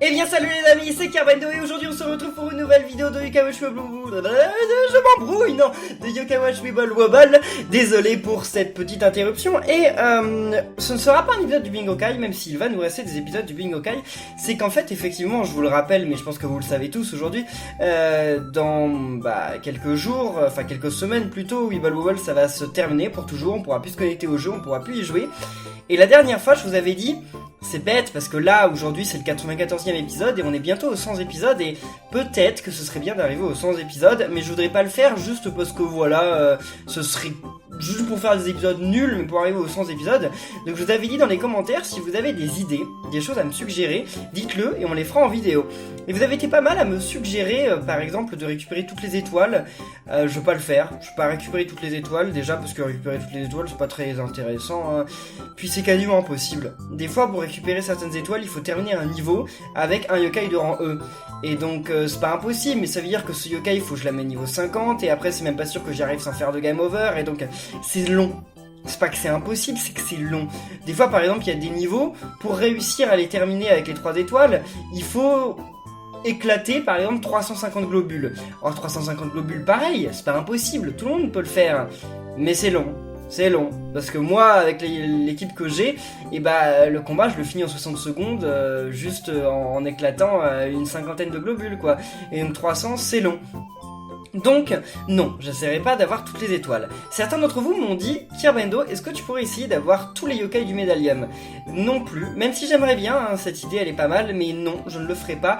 Eh bien salut les amis, c'est Carbendo et aujourd'hui on se retrouve pour une nouvelle vidéo de Yokai Watch Wobble. Je m'embrouille, non, de Yokai Watch Wobble. Désolé pour cette petite interruption et ce ne sera pas un épisode du Bingokai, même s'il va nous rester des épisodes du Bingokai. C'est qu'en fait effectivement, je vous le rappelle, mais je pense que vous le savez tous aujourd'hui, dans quelques jours, enfin quelques semaines plutôt, Wobble ça va se terminer pour toujours, on pourra plus se connecter au jeu, on pourra plus y jouer. Et la dernière fois je vous avais dit, c'est bête parce que là aujourd'hui c'est le 94e épisode et on est bientôt aux 100 épisodes et peut-être que ce serait bien d'arriver aux 100 épisodes, mais je voudrais pas le faire juste parce que voilà, ce serait juste pour faire des épisodes nuls, mais pour arriver aux 100 épisodes. Donc je vous avais dit dans les commentaires, si vous avez des idées, des choses à me suggérer, dites-le et on les fera en vidéo. Et vous avez été pas mal à me suggérer, par exemple, de récupérer toutes les étoiles. Je veux pas le faire, je veux pas récupérer toutes les étoiles, déjà parce que récupérer toutes les étoiles c'est pas très intéressant, hein. Puis c'est quasiment impossible. Des fois pour récupérer certaines étoiles, il faut terminer un niveau avec un yokai de rang E. Et donc c'est pas impossible, mais ça veut dire que ce yokai il faut que je l'amène niveau 50 et après c'est même pas sûr que j'y arrive sans faire de game over et donc c'est long. C'est pas que c'est impossible, c'est que c'est long. Des fois par exemple il y a des niveaux, pour réussir à les terminer avec les 3 étoiles, il faut éclater par exemple 350 globules. Or 350 globules pareil, c'est pas impossible, tout le monde peut le faire, mais c'est long. C'est long, parce que moi, avec l'équipe que j'ai, et le combat, je le finis en 60 secondes, juste en éclatant une cinquantaine de globules, quoi. Et donc 300, c'est long. Donc, non, j'essaierai pas d'avoir toutes les étoiles. Certains d'entre vous m'ont dit, Kirbendo, est-ce que tu pourrais essayer d'avoir tous les yokai du Médalium? Non plus, même si j'aimerais bien, hein, cette idée elle est pas mal, mais non, je ne le ferai pas,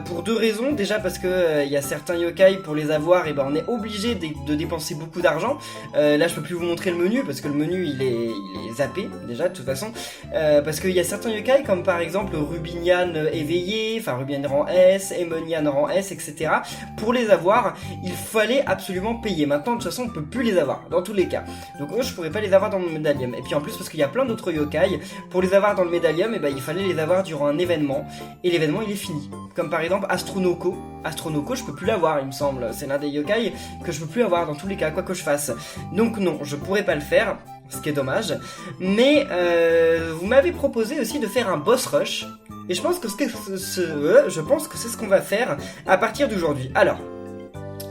pour 2 raisons. Déjà parce que y a certains yokai, pour les avoir, et on est obligé de dépenser beaucoup d'argent. Là je peux plus vous montrer le menu, parce que le menu il est zappé, déjà de toute façon, parce qu'il y a certains yokai, comme par exemple Rubinian éveillé, enfin Rubinian rang S, Emonian rang S, etc. Pour les avoir, il fallait absolument payer. Maintenant, de toute façon, on peut plus les avoir, dans tous les cas. Donc eux, je pourrais pas les avoir dans le Médalium. Et puis en plus, parce qu'il y a plein d'autres yokai, pour les avoir dans le Médalium, il fallait les avoir durant un événement. Et l'événement, il est fini. Comme par exemple Astronoko. Astronoko, je peux plus l'avoir, il me semble. C'est l'un des yokai que je peux plus avoir dans tous les cas, quoi que je fasse. Donc non, je pourrais pas le faire, ce qui est dommage. Mais vous m'avez proposé aussi de faire un boss rush. Et je pense que c'est ce qu'on va faire à partir d'aujourd'hui. Alors,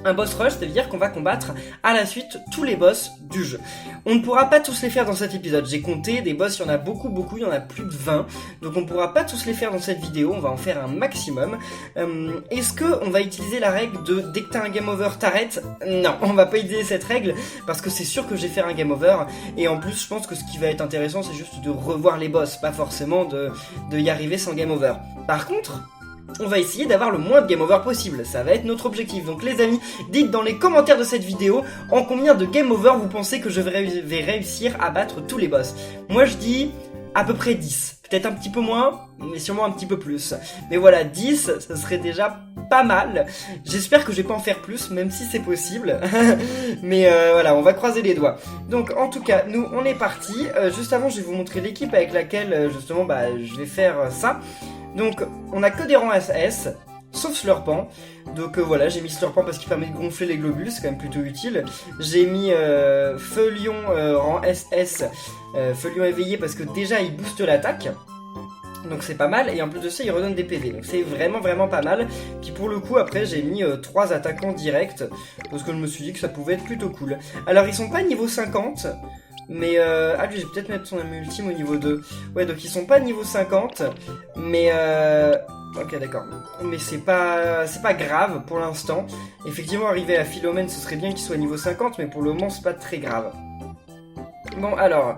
un boss rush, ça veut dire qu'on va combattre à la suite tous les boss du jeu. On ne pourra pas tous les faire dans cet épisode. J'ai compté, des boss, il y en a beaucoup, il y en a plus de 20. Donc on ne pourra pas tous les faire dans cette vidéo, on va en faire un maximum. Est-ce qu'on va utiliser la règle de dès que t'as un game over, t'arrêtes? Non, on va pas utiliser cette règle, parce que c'est sûr que je vais faire un game over. Et en plus, je pense que ce qui va être intéressant, c'est juste de revoir les boss, pas forcément de y arriver sans game over. Par contre, on va essayer d'avoir le moins de game over possible, ça va être notre objectif. Donc les amis, dites dans les commentaires de cette vidéo en combien de game over vous pensez que je vais réussir à battre tous les boss. Moi je dis à peu près 10, peut-être un petit peu moins, mais sûrement un petit peu plus. Mais voilà, 10, ça serait déjà pas mal. J'espère que je vais pas en faire plus, même si c'est possible. Mais voilà, on va croiser les doigts. Donc en tout cas, nous on est parti. Juste avant, je vais vous montrer l'équipe avec laquelle justement je vais faire ça. Donc on a que des rangs SS, sauf Slurpant. Donc voilà, j'ai mis Slurpant parce qu'il permet de gonfler les globules, c'est quand même plutôt utile. J'ai mis Feulion rang SS, Feulion éveillé parce que déjà il booste l'attaque. Donc c'est pas mal, et en plus de ça il redonne des PV, donc c'est vraiment pas mal. Puis pour le coup après j'ai mis 3 attaquants directs, parce que je me suis dit que ça pouvait être plutôt cool. Alors ils sont pas niveau 50, mais lui j'ai peut-être mettre son ultime au niveau 2. Ouais, donc ils sont pas niveau 50, mais ok d'accord. Mais c'est pas grave pour l'instant. Effectivement arriver à Philomène ce serait bien qu'il soit niveau 50, mais pour le moment c'est pas très grave. Bon alors,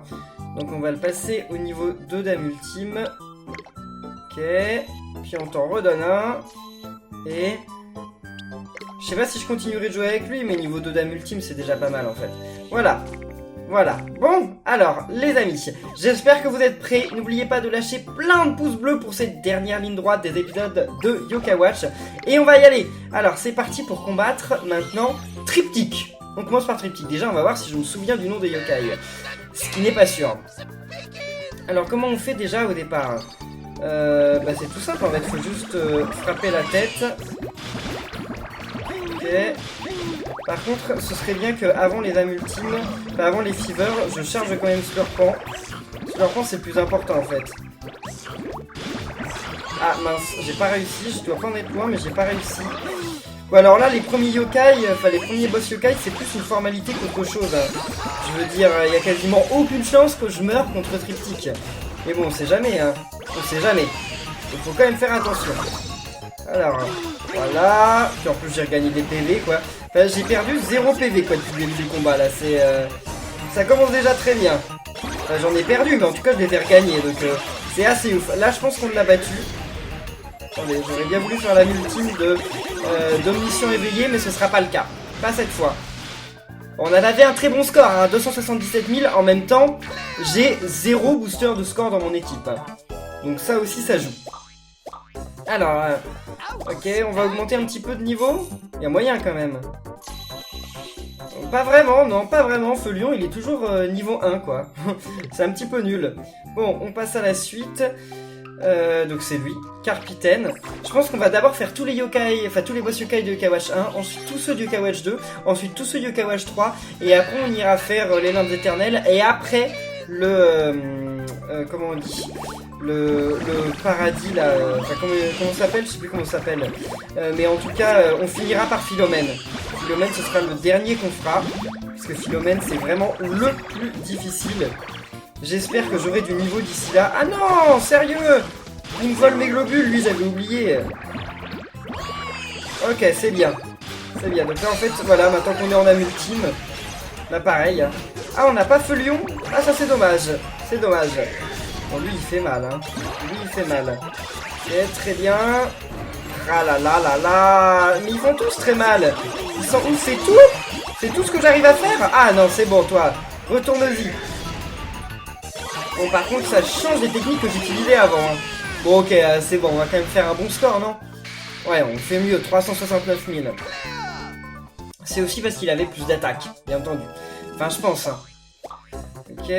donc on va le passer au niveau 2 d'âme ultime. Ok, puis on t'en redonne un. Et je sais pas si je continuerai de jouer avec lui, mais niveau 2 d'âme ultime c'est déjà pas mal en fait. Voilà. Bon, alors, les amis, j'espère que vous êtes prêts. N'oubliez pas de lâcher plein de pouces bleus pour cette dernière ligne droite des épisodes de Yokai Watch. Et on va y aller. Alors, c'est parti pour combattre maintenant Triptyque. On commence par Triptyque. Déjà, on va voir si je me souviens du nom des yokai. Ce qui n'est pas sûr. Alors, comment on fait déjà au départ? C'est tout simple, en fait. Il faut juste frapper la tête. Ok. Par contre, ce serait bien qu'avant les âmes ultimes, avant les fevers, je charge quand même Slurpant. Slurpant c'est le plus important en fait. Ah mince, j'ai pas réussi, je dois pas en être loin, mais j'ai pas réussi. Bon alors là, les premiers yokai, enfin les premiers boss yokai, c'est plus une formalité qu'autre chose. Hein. Je veux dire, il y a quasiment aucune chance que je meure contre Triptyque. Mais bon, on sait jamais, hein. On sait jamais. Il faut quand même faire attention. Alors, voilà. Puis en plus, j'ai regagné des PV, quoi. Enfin, j'ai perdu 0 PV, quoi, depuis le début du combat, là. C'est, ça commence déjà très bien. Enfin, j'en ai perdu, mais en tout cas, je les ai regagnés, donc c'est assez ouf. Là, je pense qu'on l'a battu. Attendez, j'aurais bien voulu faire la multime d'Omniscient éveillé, mais ce sera pas le cas. Pas cette fois. On en avait un très bon score, hein, 277 000. En même temps, j'ai 0 booster de score dans mon équipe. Hein. Donc ça aussi, ça joue. Alors, ok, on va augmenter un petit peu de niveau. Il y a moyen quand même. Pas vraiment, non, pas vraiment. Feulion, il est toujours niveau 1, quoi. C'est un petit peu nul. Bon, on passe à la suite. Donc c'est lui, Carpitaine. Je pense qu'on va d'abord faire tous les yokai, enfin tous les boss yokai de Yokai Watch 1, ensuite tous ceux de Yokai Watch 2, ensuite tous ceux de Yokai Watch 3, et après on ira faire les Landes éternelles, et après le... comment on dit, le paradis là, enfin comment ça s'appelle, je sais plus comment ça s'appelle, mais en tout cas on finira par Philomène. Philomène ce sera le dernier qu'on fera, parce que Philomène c'est vraiment le plus difficile. J'espère que j'aurai du niveau d'ici là. Ah non, sérieux, il me vole mes globules, lui j'avais oublié. Ok, c'est bien. C'est bien, donc là en fait, voilà, maintenant qu'on est en âme ultime, là pareil. Ah, on n'a pas Feulion. Ah, ça c'est dommage. C'est dommage. Bon, lui il fait mal, hein. Lui il fait mal. Ok, très bien. Ah là là là là. Mais ils font tous très mal. Ils sont où? C'est tout? C'est tout ce que j'arrive à faire? Ah non, c'est bon, toi. Retourne-y. Bon, par contre, ça change des techniques que j'utilisais avant. Hein. Bon, ok, c'est bon, on va quand même faire un bon score, non? Ouais, on fait mieux, 369 000. C'est aussi parce qu'il avait plus d'attaque, bien entendu. Enfin, je pense. Hein. Ok.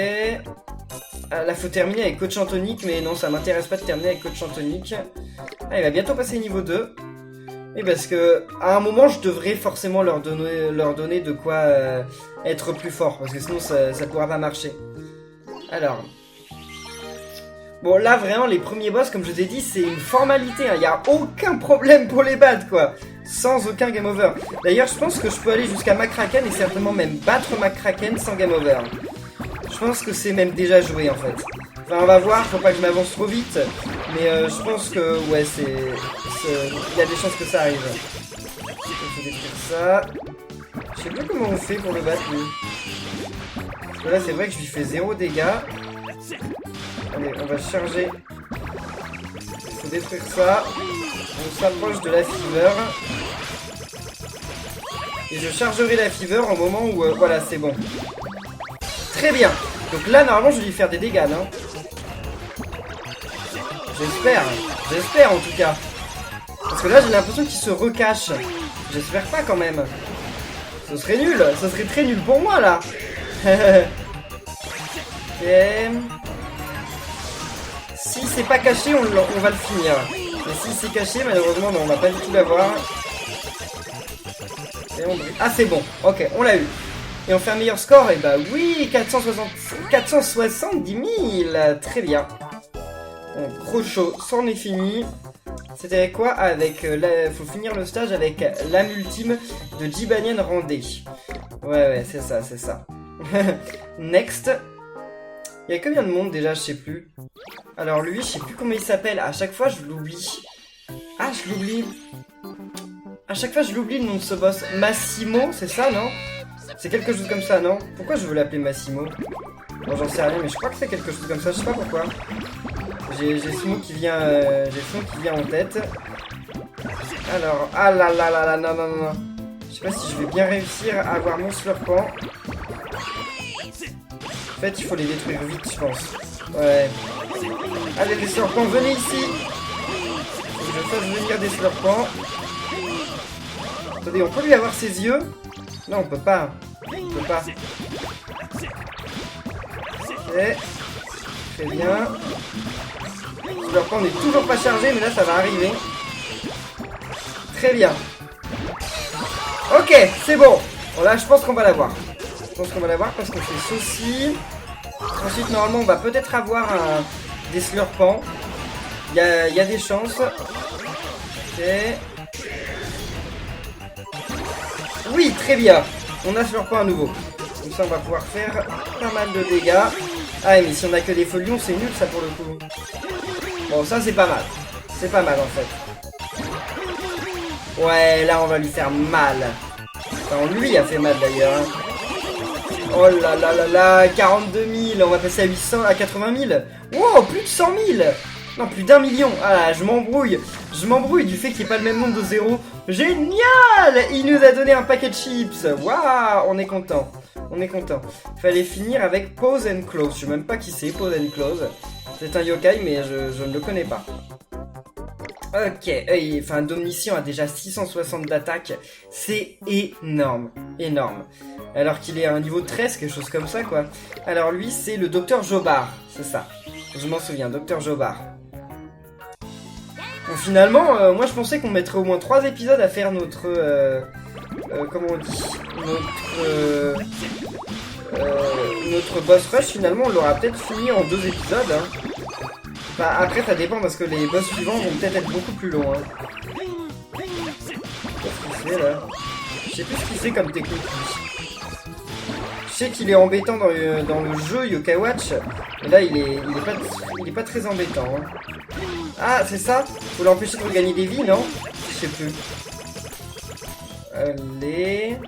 Ah, là, faut terminer avec Coach Antonique, mais non, ça m'intéresse pas de terminer avec Coach Antonique. Ah, il va bientôt passer niveau 2. Et parce que, à un moment, je devrais forcément leur donner de quoi être plus fort, parce que sinon, ça pourra pas marcher. Alors... Bon, là, vraiment, les premiers boss, comme je vous ai dit, c'est une formalité. Il n'y a aucun problème pour les battre, quoi. Sans aucun game over. D'ailleurs, je pense que je peux aller jusqu'à McCracken et certainement même battre McCracken sans game over. Je pense que c'est même déjà joué, en fait. Enfin, on va voir, faut pas que je m'avance trop vite. Mais je pense que, ouais, il y a des chances que ça arrive. Il faut détruire ça. Je sais plus comment on fait pour le battre, lui. Parce que là, c'est vrai que je lui fais 0 dégâts. Allez, on va charger. Il faut détruire ça. On s'approche de la fever. Et je chargerai la fever au moment où... voilà, c'est bon. Très bien. Donc là, normalement, je vais lui faire des dégâts, non? J'espère. J'espère, en tout cas. Parce que là, j'ai l'impression qu'il se recache. J'espère pas, quand même. Ce serait nul. Ce serait très nul pour moi, là. Ok... Si c'est pas caché, on va le finir. Mais si c'est caché, malheureusement, non, on va pas du tout l'avoir. Ah, c'est bon. Ok, on l'a eu. Et on fait un meilleur score. Et bah oui, 470 000. Très bien. Bon, trop chaud. Ça, on est fini. C'était avec quoi? Avec faut finir le stage avec l'âme ultime de Jibanyan Randé. Ouais, c'est ça, c'est ça. Next. Il y a combien de monde déjà, je sais plus. Alors lui, je sais plus comment il s'appelle. À chaque fois, je l'oublie. Ah, je l'oublie. À chaque fois, je l'oublie le nom de ce boss. Massimo, c'est ça, non? C'est quelque chose comme ça, non? Pourquoi je veux l'appeler Massimo? Bon, j'en sais rien, mais je crois que c'est quelque chose comme ça. Je sais pas pourquoi. J'ai ce mot qui vient, en tête. Alors, ah là là là là, non, non, non. Je sais pas si je vais bien réussir à avoir mon slurpant. En fait, il faut les détruire vite, je pense. Ouais. Allez, les slurpants, venez ici. Faut que je fasse venir des slurpants. Attendez, on peut lui avoir ses yeux? Non, on peut pas. On peut pas. Ok. Très bien. Le slurpant n'est toujours pas chargé, mais là, ça va arriver. Très bien. Ok, c'est bon. Bon, là, je pense qu'on va l'avoir. Je pense qu'on va l'avoir parce qu'on fait ceci. Ensuite, normalement, on va peut-être avoir des slurpants. y a des chances. Ok. Oui, très bien. On a sur point à nouveau. Comme ça, on va pouvoir faire pas mal de dégâts. Ah, mais si on a que des folions, c'est nul ça pour le coup. Bon, ça c'est pas mal. C'est pas mal en fait. Ouais, là on va lui faire mal. Enfin, on lui a fait mal d'ailleurs. Hein. Oh là là là là, 42 000. On va passer à 800, à 80 000. Wow, plus de 100 000. Non, plus d'1 million. Ah là, je m'embrouille. Je m'embrouille du fait qu'il n'y ait pas le même nombre de zéros. Génial! Il nous a donné un paquet de chips. Waouh, on est content. On est content. Fallait finir avec Pose and Close. Je sais même pas qui c'est, Pose and Close. C'est un yokai, mais je ne le connais pas. Ok, enfin Domnician a déjà 660 d'attaque. C'est énorme. Énorme. Alors qu'il est à un niveau 13, quelque chose comme ça, quoi. Alors lui, c'est le Docteur Jobard. C'est ça. Je m'en souviens, Docteur Jobard. Bon, finalement, moi je pensais qu'on mettrait au moins 3 épisodes à faire notre... comment on dit, notre boss rush. Finalement on l'aura peut-être fini en 2 épisodes hein. Enfin, après ça dépend parce que les boss suivants vont peut-être être beaucoup plus longs hein. Qu'est-ce qu'il fait là? Je sais plus ce qu'il fait comme technique. Je sais qu'il est embêtant dans le jeu Yokai Watch. Et là il est pas très embêtant hein. Ah c'est ça? Faut l'empêcher de regagner des vies non? Je sais plus. Allez.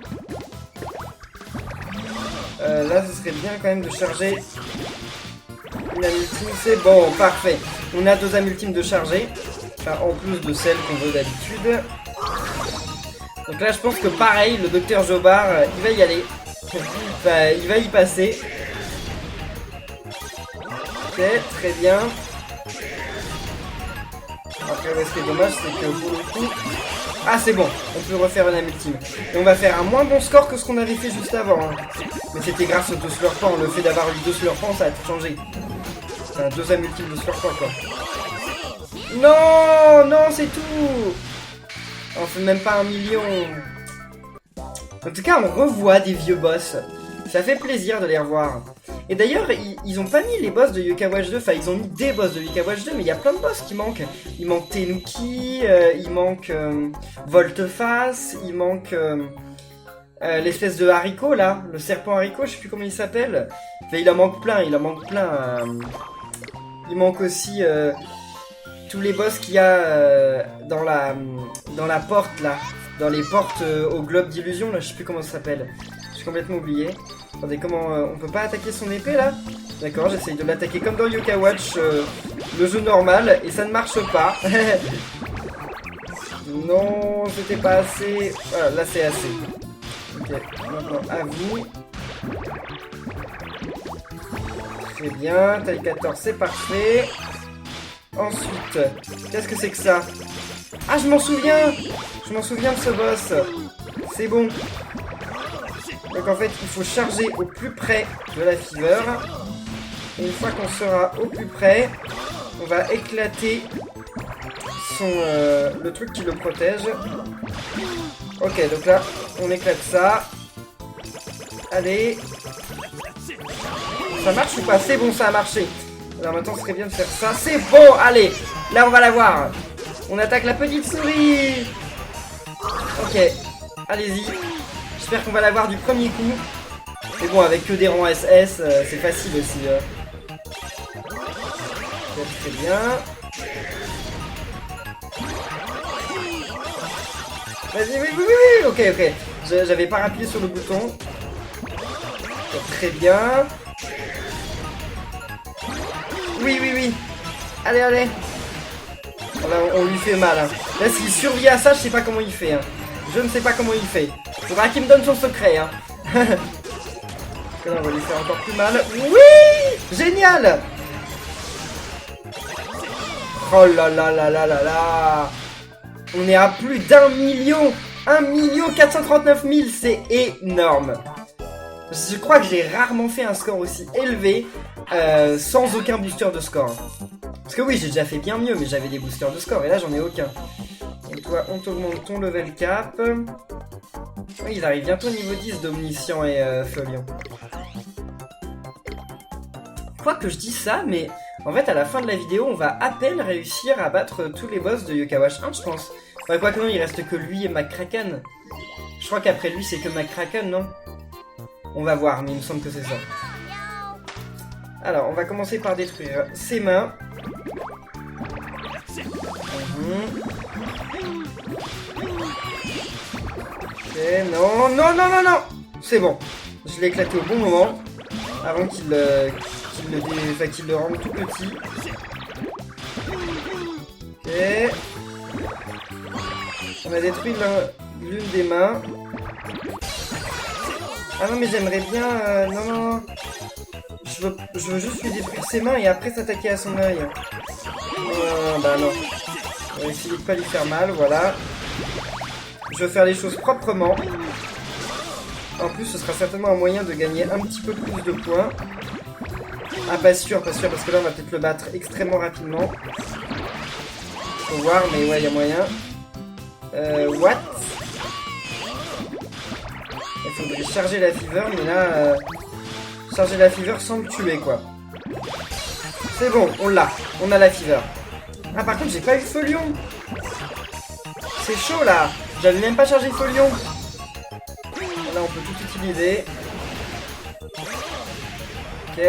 Là, ce serait bien quand même de charger une âme ultime. C'est bon, parfait. On a 2 âmes ultimes de charger. Enfin, en plus de celles qu'on veut d'habitude. Donc là, je pense que pareil, le Docteur Jobard, il va y aller. Enfin, il va y passer. Ok, très bien. Après, ce qui est dommage, c'est que pour le coup... Ah c'est bon, on peut refaire une âme ultime. Et on va faire un moins bon score que ce qu'on avait fait juste avant. Hein. Mais c'était grâce au 2 slurpants. Le fait d'avoir eu 2 slurpants, ça a tout changé. Enfin, 2 âmes ultimes de slurpants quoi. Non, non, c'est tout. On fait même pas 1 million. En tout cas, on revoit des vieux boss. Ça fait plaisir de les revoir. Et d'ailleurs, ils ont pas mis les boss de Yokai Watch 2, enfin ils ont mis des boss de Yokai Watch 2, mais il y a plein de boss qui manquent. Il manque Tenuki, il manque Volteface, il manque l'espèce de haricot là, le serpent haricot, je sais plus comment il s'appelle. Enfin, il en manque plein, il manque aussi tous les boss qu'il y a dans la porte là, dans les portes au globe d'illusion là, je sais plus comment ça s'appelle. J'ai complètement oublié. Attendez, comment on peut pas attaquer son épée là? D'accord, j'essaye de l'attaquer comme dans Yokai Watch, le jeu normal, et ça ne marche pas. Non, c'était pas assez. Voilà, là c'est assez. Ok, maintenant à vous. Très bien, taille 14, c'est parfait. Ensuite, qu'est-ce que c'est que ça? Ah, je m'en souviens! Je m'en souviens de ce boss. C'est bon. Donc en fait, il faut charger au plus près de la fever. Et une fois qu'on sera au plus près, on va éclater le truc qui le protège. Ok, donc là, on éclate ça. Allez. Ça marche ou pas? C'est bon, ça a marché. Alors maintenant, ce serait bien de faire ça. C'est bon, allez. Là, on va la voir. On attaque la petite souris. Ok, allez-y. J'espère qu'on va l'avoir du premier coup. Mais bon, avec que des rangs SS, c'est facile aussi. Très bien. Vas-y, oui, oui, oui, oui. Ok, ok. J'avais pas appuyé sur le bouton. Très bien. Oui, oui, oui. Allez, allez. Là, on lui fait mal. Hein. Là, s'il survit à ça, je sais pas comment il fait. Hein. Je ne sais pas comment il fait. Faudra qu'il me donne son secret. Hein. Là, on va lui faire encore plus mal. Oui! Génial! Oh là là là là là là! On est à plus d'1 million! 1 439 000, c'est énorme! Je crois que j'ai rarement fait un score aussi élevé sans aucun booster de score. Parce que oui, j'ai déjà fait bien mieux, mais j'avais des boosters de score et là j'en ai aucun. Donc toi, on t'augmente ton level cap. Oui, ils arrivent bientôt au niveau 10 d'Omniscient et Folion. Quoi que je dis ça, mais En fait, à la fin de la vidéo, on va à peine réussir à battre tous les boss de Yoka Watch 1, je pense. Enfin, quoi que non, il reste que lui et McCracken. Je crois qu'après lui, c'est que McCracken, non? On va voir, mais il me semble que c'est ça. Alors, on va commencer par détruire ses mains. Ok, non, non, non, non, non. C'est bon. Je l'ai éclaté au bon moment. Avant qu'il le rende tout petit. Ok. On a détruit l'une des mains. Ah non, mais j'aimerais bien... non, non. Je veux juste lui détruire ses mains et après s'attaquer à son œil. Bah non. On va essayer de pas lui faire mal, voilà. Je veux faire les choses proprement. En plus, ce sera certainement un moyen de gagner un petit peu plus de points. Ah, pas sûr, parce que là, on va peut-être le battre extrêmement rapidement. Faut voir, mais ouais, il y a moyen. What? Il faudrait charger la fever, mais là... charger la fever sans le tuer, quoi. C'est bon, on l'a. On a la fever. Ah, par contre, j'ai pas eu Folion. C'est chaud, là. J'avais même pas chargé Folion. Là, on peut tout utiliser. Ok.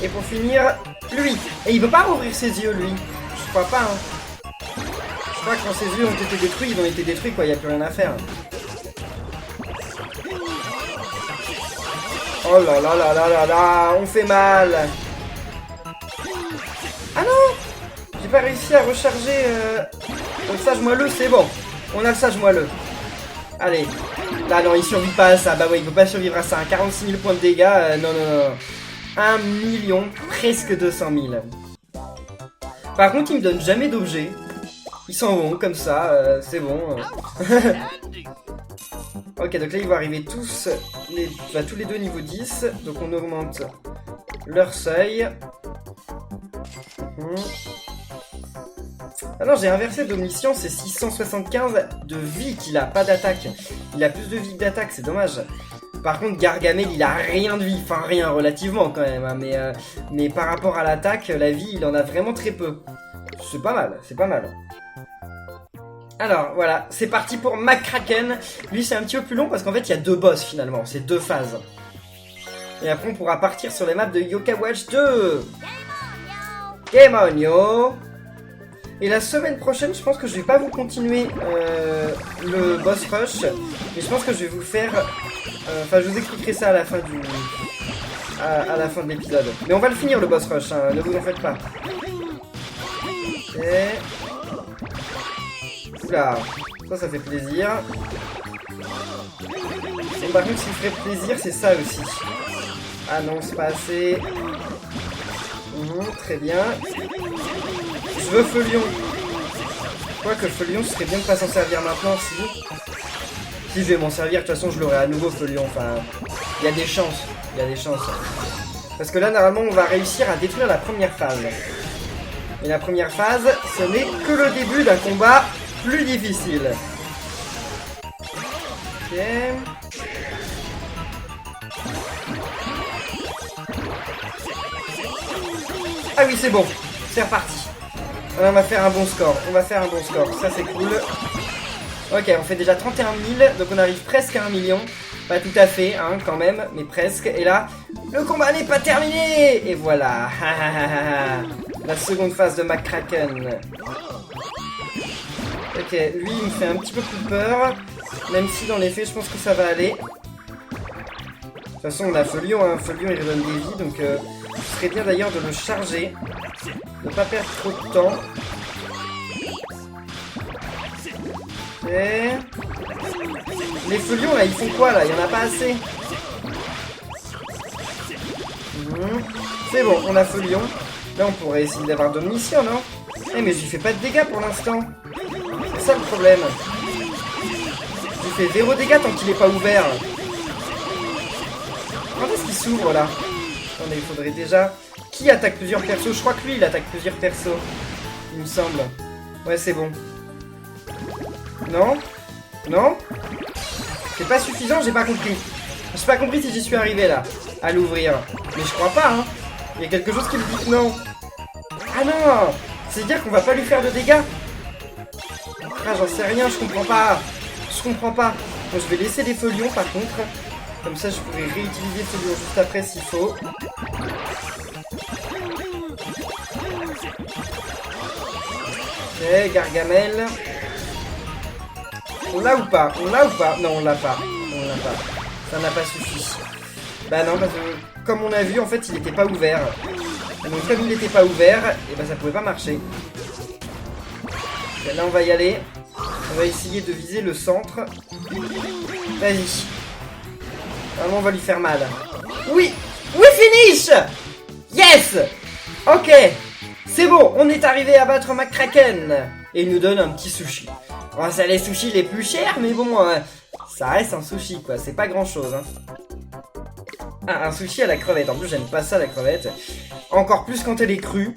Et pour finir, lui. Et il peut pas rouvrir ses yeux, lui. Je crois pas, hein. Je crois que quand ses yeux ont été détruits, ils ont été détruits, quoi. Il n'y a plus rien à faire. Oh là là là là là là. On fait mal. Ah non! J'ai pas réussi à recharger le sage moelleux, c'est bon. On a le sage moelleux. Allez. Là, non, il survit pas à ça. Bah ouais, il peut pas survivre à ça. 46 000 points de dégâts. Non, non, non. 1 million, presque 200 000. Par contre, ils me donnent jamais d'objets. Ils s'en vont comme ça. C'est bon. Ok, donc là, ils vont arriver tous les deux niveau 10. Donc on augmente leur seuil. Ah non, j'ai inversé d'omniscience, c'est 675 de vie qu'il a, pas d'attaque. Il a plus de vie que d'attaque, c'est dommage. Par contre, Gargamel, il a rien de vie, enfin rien relativement quand même, hein, mais par rapport à l'attaque, la vie, il en a vraiment très peu. C'est pas mal, c'est pas mal. Alors, voilà, c'est parti pour McCracken. Lui, c'est un petit peu plus long parce qu'en fait, il y a 2 boss finalement, c'est 2 phases. Et après, on pourra partir sur les maps de Yoka Watch 2. Game on, yo! Et la semaine prochaine, je pense que je vais pas vous continuer le boss rush, mais je pense que je vais vous faire... Enfin, je vous expliquerai ça à la fin à la fin de l'épisode. Mais on va le finir, le boss rush, hein, ne vous en faites pas. Ok. Oula, ça fait plaisir. Et par contre, ce qui ferait plaisir, c'est ça aussi. Ah non, c'est pas assez. Très bien. Je veux Feulion. Quoique Feulion, ce serait bien de pas s'en servir maintenant, si. Si je vais m'en servir, de toute façon, je l'aurai à nouveau Feulion. Enfin, il y a des chances. Il y a des chances. Parce que là, normalement, on va réussir à détruire la première phase. Et la première phase, ce n'est que le début d'un combat plus difficile. Ok. Ah oui, c'est bon. C'est reparti. On va faire un bon score. On va faire un bon score. Ça, c'est cool. Ok, on fait déjà 31 000. Donc, on arrive presque à 1 million. Pas tout à fait, hein, quand même. Mais presque. Et là, le combat n'est pas terminé. Et voilà. La seconde phase de McCracken. Ok, lui, il me fait un petit peu plus peur. Même si, dans les faits, je pense que ça va aller. De toute façon, on a Feulion. Hein. Feulion, il redonne des vies. Donc... ce serait bien d'ailleurs de le charger, de ne pas perdre trop de temps. Et... les Feulions là, ils font quoi là? Il n'y en a pas assez. C'est bon, on a Feulion. Là on pourrait essayer d'avoir d'omniscient, non? Eh mais je lui fais pas de dégâts pour l'instant. C'est ça le problème. Je lui fais 0 dégâts tant qu'il n'est pas ouvert. Quand est-ce qu'il s'ouvre là? Attendez, il faudrait déjà... Qui attaque plusieurs persos? Je crois que lui, il attaque plusieurs persos. Il me semble. Ouais, c'est bon. Non? Non? C'est pas suffisant, j'ai pas compris. J'ai pas compris si j'y suis arrivé, là. À l'ouvrir. Mais je crois pas, hein. Il y a quelque chose qui me dit que non. Ah non! C'est-à-dire qu'on va pas lui faire de dégâts? Ah, j'en sais rien, je comprends pas. Je comprends pas. Bon, je vais laisser des feuillons par contre. Comme ça, je pourrais réutiliser le feuillon juste après s'il faut. Ok, Gargamel. On l'a ou pas? On l'a ou pas? Non, on l'a pas. On l'a pas. Ça n'a pas suffi. Bah non, parce que comme on a vu, en fait, il n'était pas ouvert. Donc comme il n'était pas ouvert, et bah ça pouvait pas marcher. Et là, on va y aller. On va essayer de viser le centre. Vas-y. Vraiment, on va lui faire mal. Oui! Oui, finish! Yes! Ok. C'est bon, on est arrivé à battre McCracken. Et il nous donne un petit sushi. Bon, c'est les sushis les plus chers, mais bon, ça reste un sushi, quoi. C'est pas grand-chose, hein. Ah, un sushi à la crevette. En plus, j'aime pas ça, la crevette. Encore plus quand elle est crue.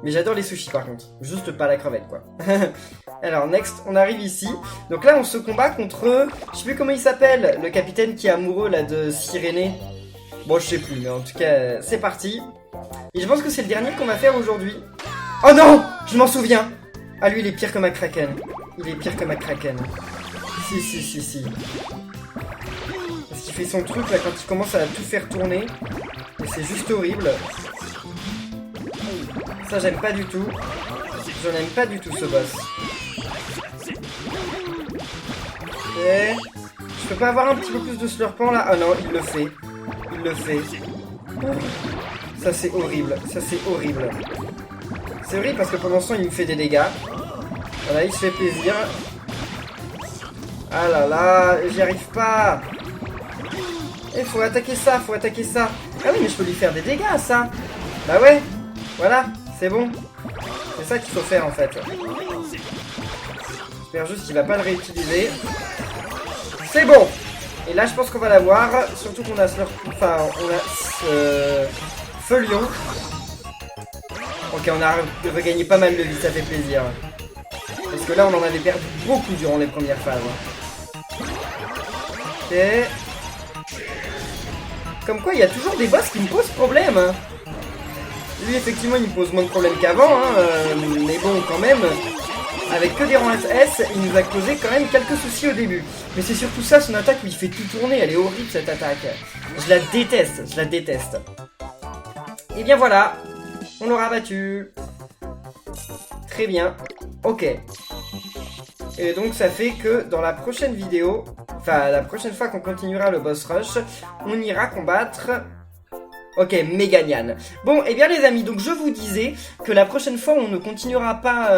Mais j'adore les sushis, par contre. Juste pas la crevette, quoi. Alors, next, on arrive ici. Donc là, on se combat contre... Je sais plus comment il s'appelle. Le capitaine qui est amoureux, là, de Sirénée. Bon, je sais plus, mais en tout cas, c'est parti. Et je pense que c'est le dernier qu'on va faire aujourd'hui. Oh non! Je m'en souviens! Ah, lui, il est pire que McCracken. Il est pire que McCracken. Si. Parce qu'il fait son truc, là, quand il commence à tout faire tourner. Et c'est juste horrible. Ça, j'aime pas du tout. Je n'aime pas du tout, ce boss. Ok. Je peux pas avoir un petit peu plus de slurpant, là? Ah non, il le fait. Il le fait. Ça, c'est horrible. Ça, c'est horrible. C'est horrible parce que pendant ce temps, il me fait des dégâts. Voilà, il se fait plaisir. Ah là là, j'y arrive pas. Il faut attaquer ça, faut attaquer ça. Ah oui, mais je peux lui faire des dégâts, ça. Bah ouais, voilà, c'est bon. C'est ça qu'il faut faire, en fait. J'espère juste qu'il va pas le réutiliser. C'est bon. Et là, je pense qu'on va l'avoir. Surtout qu'on a enfin, on a Feuillon. Ok, on a regagné pas mal de vie, ça fait plaisir. Parce que là, on en avait perdu beaucoup durant les premières phases. Ok. Comme quoi, il y a toujours des boss qui me posent problème. Lui, effectivement, il me pose moins de problèmes qu'avant. Mais bon, quand même, avec que des rangs SS, il nous a causé quand même quelques soucis au début. Mais c'est surtout ça, son attaque où il fait tout tourner. Elle est horrible, cette attaque. Je la déteste, je la déteste. Et bien voilà, on l'aura battu. Très bien. Ok. Et donc ça fait que dans la prochaine vidéo, enfin la prochaine fois qu'on continuera le boss rush, on ira combattre... Ok, Meganian. Bon, et bien les amis, donc je vous disais que la prochaine fois on ne continuera pas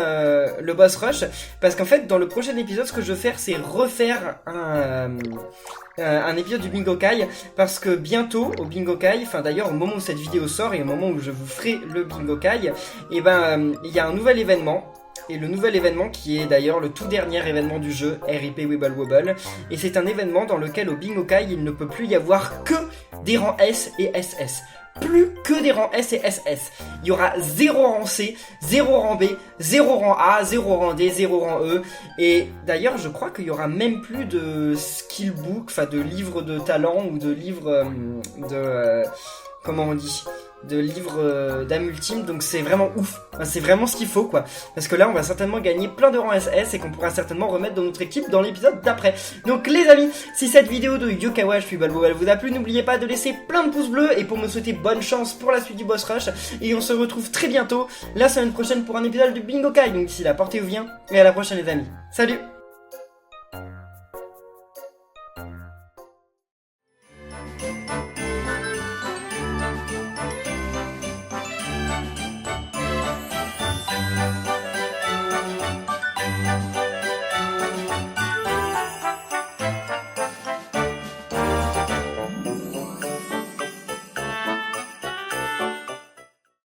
le boss rush, parce qu'en fait dans le prochain épisode ce que je vais faire c'est refaire un épisode du Bingokai, parce que bientôt au Bingokai, enfin d'ailleurs au moment où cette vidéo sort et au moment où je vous ferai le Bingokai, et ben il y a un nouvel événement. Et le nouvel événement qui est d'ailleurs le tout dernier événement du jeu, RIP Wibble Wobble. Et c'est un événement dans lequel au Bingokai il ne peut plus y avoir que des rangs S et SS. Plus que des rangs S et SS. Il y aura 0 rang C, 0 rang B, 0 rang A, 0 rang D, 0 rang E. Et d'ailleurs je crois qu'il y aura même plus de skill book, enfin de livres de talent ou de livres comment on dit, de livres d'âme ultime, donc c'est vraiment ouf, enfin, c'est vraiment ce qu'il faut quoi, parce que là on va certainement gagner plein de rangs SS et qu'on pourra certainement remettre dans notre équipe dans l'épisode d'après. Donc les amis, si cette vidéo de Yokawa je suis Balbo, elle vous a plu, n'oubliez pas de laisser plein de pouces bleus et pour me souhaiter bonne chance pour la suite du boss rush, et on se retrouve très bientôt la semaine prochaine pour un épisode du Bingokai, donc d'ici là portez-vous bien et à la prochaine les amis, salut.